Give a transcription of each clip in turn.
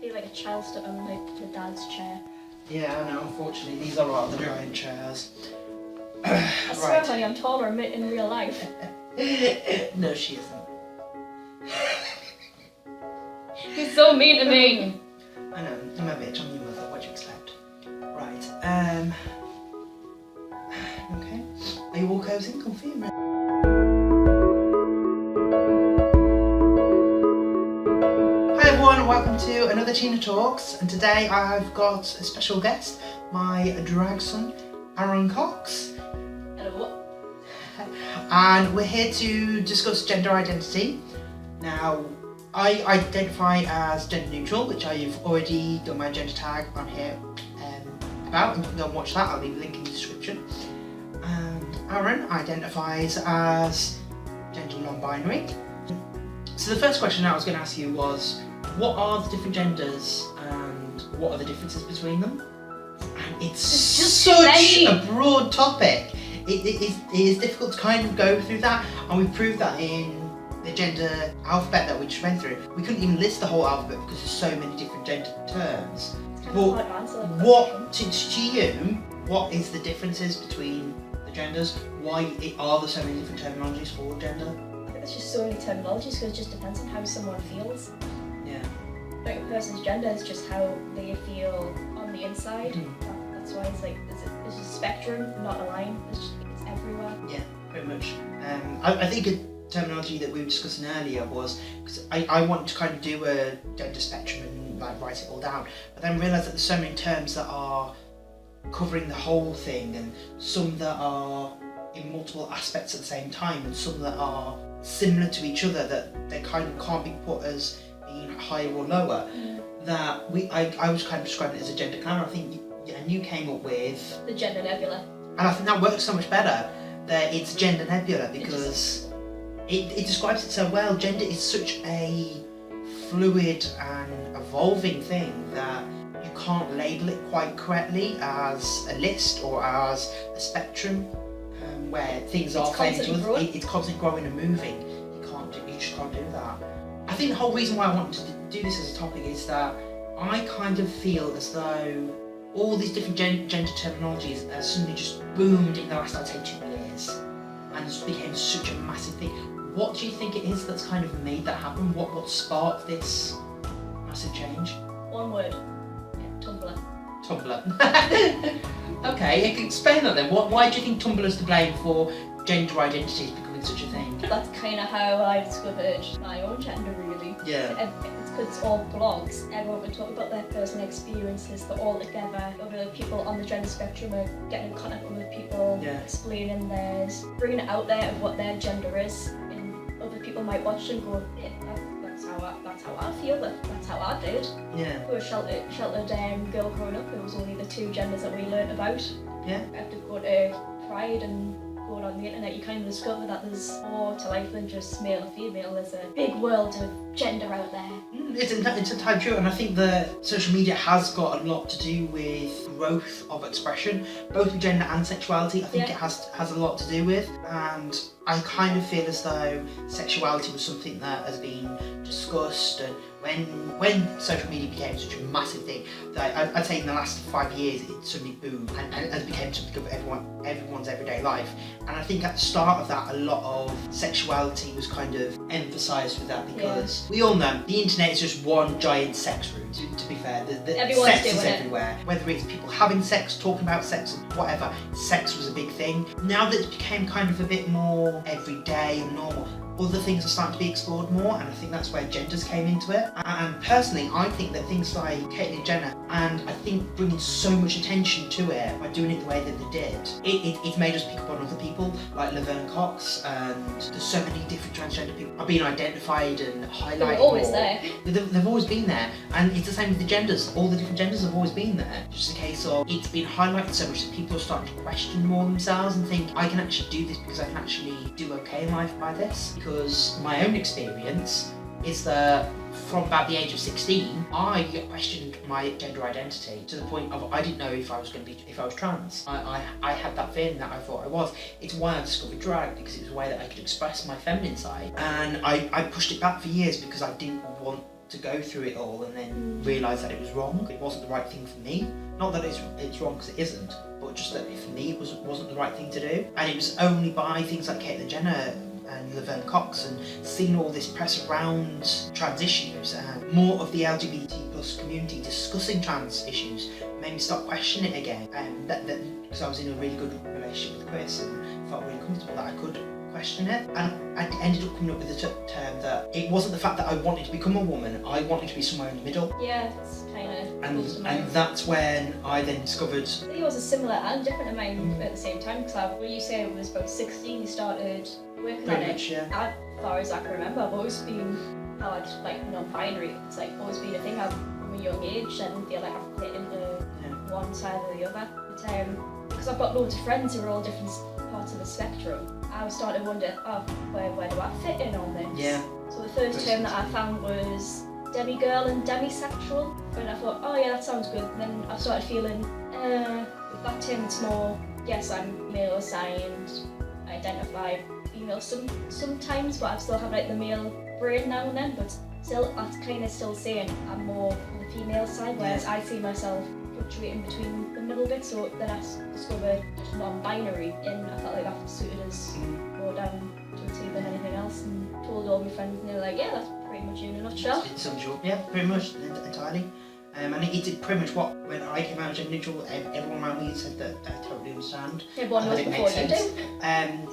Be like a child stuck on like the dad's chair. Yeah, I know, unfortunately, these are rather giant chairs. I swear, honey, I'm taller in real life. No, she isn't. He's so mean to me. I know, I'm a bitch, I'm your mother, what do you expect? Right, okay. Are you all cozy and comfy and ready? Hi everyone, and welcome to another Tina Talks, and today I've got a special guest, my drag son, Arin Cox. Hello. And we're here to discuss gender identity. Now, I identify as gender neutral, which I've already done my gender tag on here about, and you can go and watch that. I'll leave a link in the description. And Arin identifies as gender non-binary. So the first question I was going to ask you was, what are the different genders and what are the differences between them? And it's just such a broad topic. It is difficult to kind of go through that, and we proved that in the gender alphabet that we just went through. We couldn't even list the whole alphabet because there's so many different gender terms. But what to you, what is the differences between the genders? Why are there so many different terminologies for gender? I think there's just so many terminologies because it just depends on how someone feels. Yeah. Like a person's gender is just how they feel on the inside. Mm-hmm. That's why it's like there's a spectrum, not a line. It's everywhere. Yeah, pretty much. I think a terminology that we were discussing earlier was, because I want to kind of do a gender spectrum and like write it all down, but then realise that there's so many terms that are covering the whole thing, and some that are in multiple aspects at the same time, and some that are similar to each other, that they kind of can't be put as being higher or lower. That I was kind of describing it as a gender glamour. I think and you came up with the gender nebula, and I think that works so much better. That it's gender nebula because it describes it so well. Gender is such a fluid and evolving thing that you can't label it quite correctly as a list or as a spectrum where things are constantly growing. It's constantly growing and moving. You just can't do that. I think the whole reason why I wanted to do this as a topic is that I kind of feel as though all these different gender terminologies have suddenly just boomed in the last, I'd say, 2 years, and just became such a massive thing. What do you think it is that's kind of made that happen? What sparked this massive change? One word. Yeah, Tumblr. Tumblr. Okay, explain that then. Why do you think Tumblr is to blame for gender identities becoming such a thing? That's kind of how I discovered my own gender, really. Yeah. It's because it's all blogs. Everyone can talk about their personal experiences. They're all together. Other people on the gender spectrum are getting in contact with other people, explaining theirs, bringing it out there of what their gender is, and other people might watch and go, yeah, that's how I feel. That's how I did. Yeah. We were a sheltered girl growing up. It was only the two genders that we learnt about. Yeah. After going to Pride and going on the internet, you kind of discover that there's more to life than just male and female. There's a big world of gender out there. It's entirely true, and I think that social media has got a lot to do with growth of expression, both with gender and sexuality. I think it has a lot to do with, and I kind of feel as though sexuality was something that has been discussed, and when social media became such a massive thing, that I'd say in the last 5 years it suddenly boomed and became something of everyone's everyday life. And I think at the start of that, a lot of sexuality was kind of emphasised with that because we all know the internet is just one giant sex room. To be fair, Everyone's sex is doing it everywhere. Whether it's people having sex, talking about sex, or whatever, sex was a big thing. Now that it became kind of a bit more everyday and normal, other things are starting to be explored more, and I think that's where genders came into it. And personally, I think that things like Caitlyn Jenner, and I think bringing so much attention to it by doing it the way that they did, it's made us pick up on other people like Arin Cox, and there's so many different transgender people are being identified and highlighted. They're always there. They've always been there, and it's the same with the genders. All the different genders have always been there. Just a case of it's been highlighted so much that people are starting to question more themselves and think, I can actually do this because I can actually do okay in life by this. Because my own experience is that from about the age of 16, I questioned my gender identity to the point of I didn't know if I was trans. I had that feeling that I thought I was. It's why I discovered drag, because it was a way that I could express my feminine side. And I pushed it back for years because I didn't want to go through it all and then realise that it was wrong. It wasn't the right thing for me. Not that it's wrong because it isn't, but just that for me it wasn't the right thing to do. And it was only by things like Caitlyn Jenner and Arin Cox and seeing all this press around trans issues and more of the LGBT plus community discussing trans issues made me start questioning it again. And that because I was in a really good relationship with Chris and felt really comfortable that I could question it, and I ended up coming up with the term that it wasn't the fact that I wanted to become a woman, I wanted to be somewhere in the middle. Yeah, it's kind of and that's when I then discovered. I think yours is similar and different to mine at the same time, because when you say it was about 16 you started working on it. Yeah. As far as I can remember, I've always been hard, like non-binary. It's like always been a thing from a young age, and feel like I've fit into one side or the other. But because I've got loads of friends who are all different parts of the spectrum, I was starting to wonder, where do I fit in on this? Yeah. So the first term that I found was demigirl and demisexual, and I thought, oh yeah, that sounds good. And then I started feeling, with that term it's more, yes, I'm male assigned, I identify female sometimes, but I still have like the male brain now and then, but still, I'm kind of still saying I'm more on the female side, whereas I see myself fluctuating between the middle bit. So then I discovered non-binary, and I felt like that suited us more down to a T than anything else, and told all my friends, and they were like, yeah, that's pretty much in a nutshell. It sums you up, yeah, pretty much, entirely. And it did pretty much when I came out as gender neutral, everyone around me said that I totally understand. Everyone knows before you do.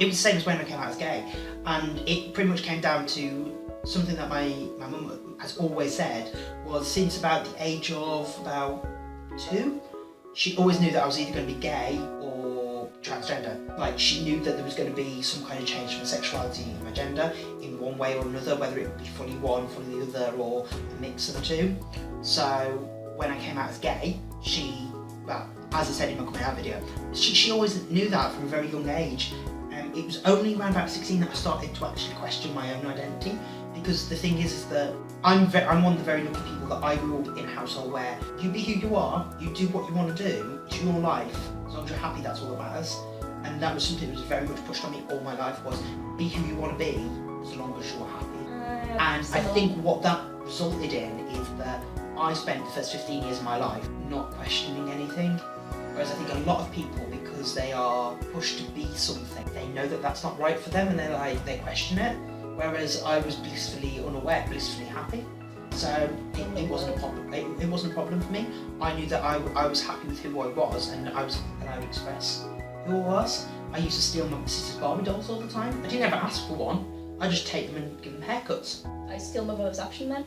It was the same as when I came out as gay, and it pretty much came down to something that my mum has always said, was since about the age of about 2, she always knew that I was either going to be gay or transgender. Like, she knew that there was going to be some kind of change from sexuality in my gender in one way or another, whether it would be fully one, fully the other, or a mix of the two. So when I came out as gay, well, as I said in my coming out video, she always knew that from a very young age. It was only around about 16 that I started to actually question my own identity, because the thing is that I'm one of the very lucky people that I grew up in a household where you be who you are, you do what you want to do, it's your life, as long as you're happy, that's all that matters. And that was something that was very much pushed on me all my life, was be who you want to be, as long as you're happy. And I think what that resulted in is that I spent the first 15 years of my life not questioning anything. Whereas I think a lot of people, because they are pushed to be something, they know that that's not right for them, and they question it. Whereas I was blissfully unaware, blissfully happy. So it wasn't a problem. It wasn't a problem for me. I knew that I was happy with who I was, and I would express who I was. I used to steal my sister's Barbie dolls all the time. I didn't ever ask for one. I just take them and give them haircuts. I steal my brother's action men.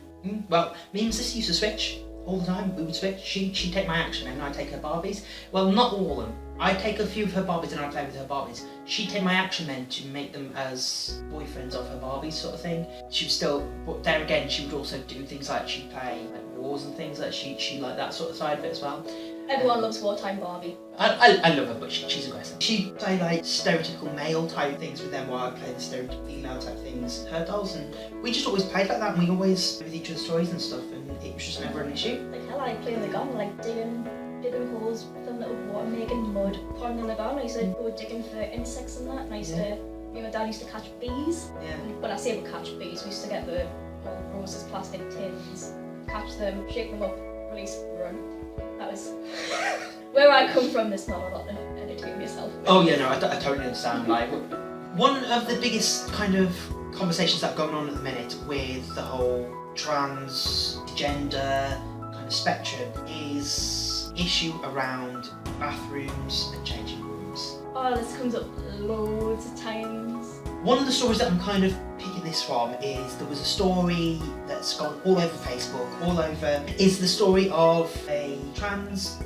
Well, me and my sister used to switch. All the time, we would switch. She'd take my action and I'd take her Barbies. Well, not all of them. I'd take a few of her Barbies and I'd play with her Barbies. She'd take my action men to make them as boyfriends of her Barbies, sort of thing. She would still, but there again, she would also do things like she'd play like wars and things like she liked that sort of side of it as well. Everyone loves wartime Barbie. I love her, but she's aggressive. She'd play like stereotypical male type things with them while I played the stereotypical female type things, her dolls, and we just always played like that, and we always with each other's toys and stuff, and it was just never an issue. Like hell, I play in the garden, like digging holes, filling little water, making mud, pouring in the garden. I used to go digging for insects and that, and I used to, me and my dad used to catch bees. Yeah. And when I say we catch bees, we used to get the old roses plastic tins, catch them, shake them up, release, run. That was where I come from. There's not a lot to entertain yourself. Oh yeah, no, I totally understand. Like, one of the biggest kind of conversations that are going on at the minute with the whole transgender kind of spectrum is issue around bathrooms and changing rooms. Oh, this comes up loads of times. One of the stories that I'm kind of picking this from is there was a story that's gone all over Facebook, all over, is the story of a trans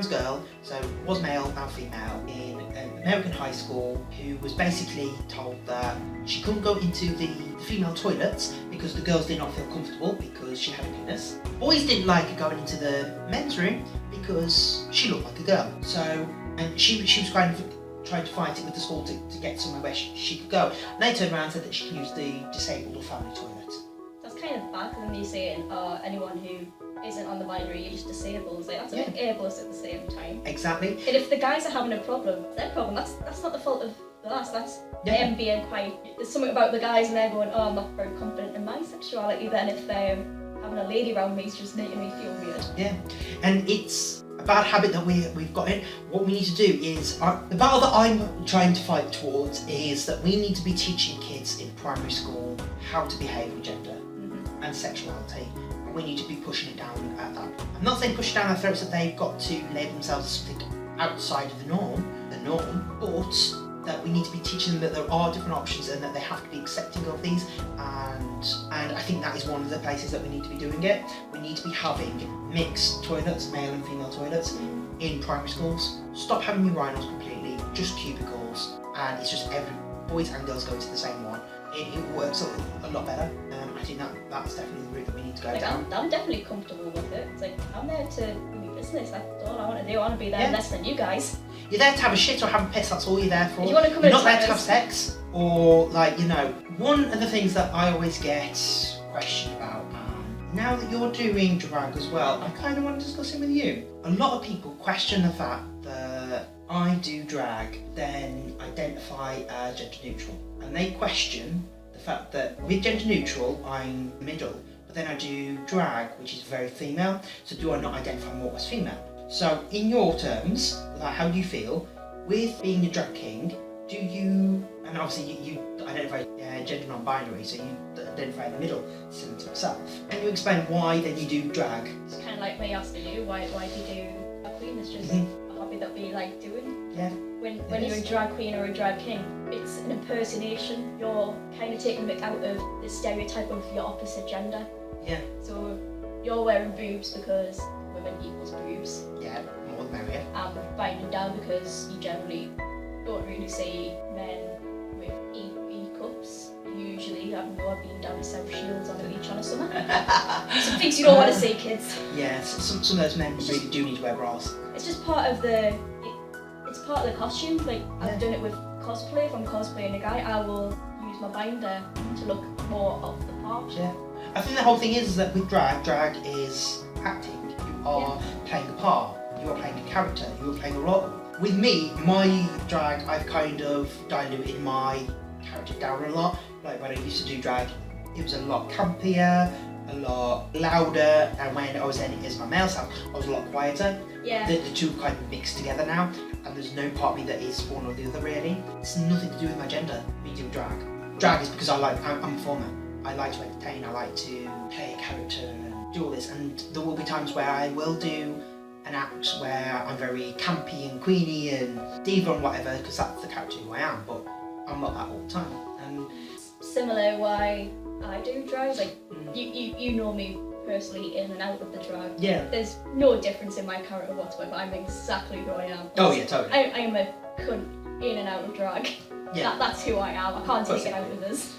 girl, so was male, now female, in an American high school who was basically told that she couldn't go into the female toilets because the girls did not feel comfortable because she had a penis. Boys didn't like her going into the men's room because she looked like a girl. So, and she was kind of trying to fight it with the school to get somewhere where she could go. And they turned around and said that she can use the disabled or family toilet. That's kind of bad when you're saying, anyone who isn't on the binary, you're just disabled. It's like, that's a bit ableist at the same time. Exactly. And if the guys are having a problem, it's their problem. That's not the fault of us. That's them being quite. There's something about the guys and they're going, oh, I'm not very confident in my sexuality. Then if they're having a lady around me is just making me feel weird. Yeah, and it's a bad habit that we've got in. What we need to do is, the battle that I'm trying to fight towards is that we need to be teaching kids in primary school how to behave with gender and sexuality. And we need to be pushing it down at that. I'm not saying push it down their throats that they've got to label themselves as something outside of the norm, but that we need to be teaching them that there are different options and that they have to be accepting of these, and I think that is one of the places that we need to be doing it. We need to be having mixed toilets, male and female toilets, in primary schools. Stop having urinals completely, just cubicles, and it's just every boys and girls go to the same one. It works a lot better. I think that's definitely the route that we need to go down. I'm definitely comfortable with it. It's like, I'm there to do my business. That's all I want to do. I want to be there less than you guys. You're there to have a shit or have a piss, that's all you're there for. If you want to come you're not there to have sex, or one of the things that I always get questioned about, now that you're doing drag as well, I kind of want to discuss it with you. A lot of people question the fact that I do drag, then identify as gender neutral. And they question the fact that with gender neutral, I'm middle, but then I do drag, which is very female, so do I not identify more as female? So in your terms, like, how do you feel with being a drag king? Do you, and obviously you identify gender non-binary, so you identify in the middle, similar to yourself. Can you explain why then you do drag? It's kind of like me asking you, why do you do a queen? It's just a hobby that we like doing. Yeah. When you're a drag queen or a drag king, it's an impersonation. You're kind of taking the mick out of the stereotype of your opposite gender. Yeah. So you're wearing boobs because women equals boobs. Yeah, more the merrier. I'm binding down because you generally don't really see men with E cups. Usually, I've been down to South Shields on a beach on a summer. Some things you don't want to see, kids. Yeah, some of those men really do need to wear bras. It's just part of the. It's part of the costume. Like, I've done it with cosplay. If I'm cosplaying a guy, I will use my binder to look more of the part. Yeah. I think the whole thing is that with drag is acting. You are playing a part. You are playing a character. You are playing a role. With me, my drag, I've kind of diluted my character down a lot. Like when I used to do drag, it was a lot campier, a lot louder, and when I was in it as my male self, I was a lot quieter. Yeah. The two kind of mixed together now, and there's no part of me that is one or the other really. It's nothing to do with my gender, me doing drag. Drag is because I'm a performer. I like to entertain, I like to play a character and do all this, and there will be times where I will do an act where I'm very campy and queeny and diva and whatever, because that's the character who I am, but I'm not that all the time. And similar why I do drag, like you know me personally in and out of the drag. Yeah. There's no difference in my character whatsoever. I'm exactly who I am. Oh yeah, totally. I am a cunt in and out of drag. Yeah. That's who I am. I can't take it out of this.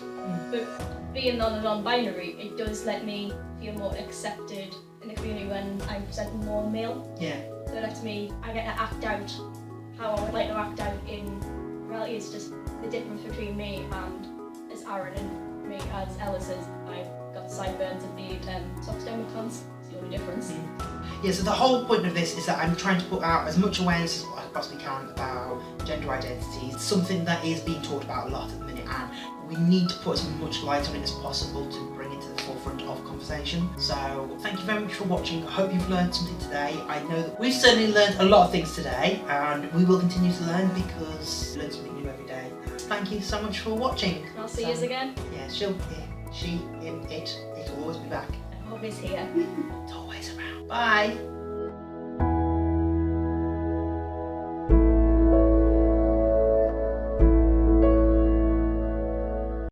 But being non-binary, it does let me feel more accepted in the community when I'm presenting more male. Yeah. So it lets me, I get to act out how I would like to act out in reality. It's just the difference between me and as Arin and me as Ellis is. I've got sideburns and beard and socks down my pants. It's the only difference. Yeah, so the whole point of this is that I'm trying to put out as much awareness as I possibly can about gender identity. It's something that is being talked about a lot at the minute, and we need to put as much light on it as possible to bring it to the forefront of conversation. So thank you very much for watching. I hope you've learned something today. I know that we've certainly learned a lot of things today, and we will continue to learn because we learn something new every day. Thank you so much for watching. I'll see you again. Yeah, she, him, it'll always be back. I'm always here. It's always around. Bye.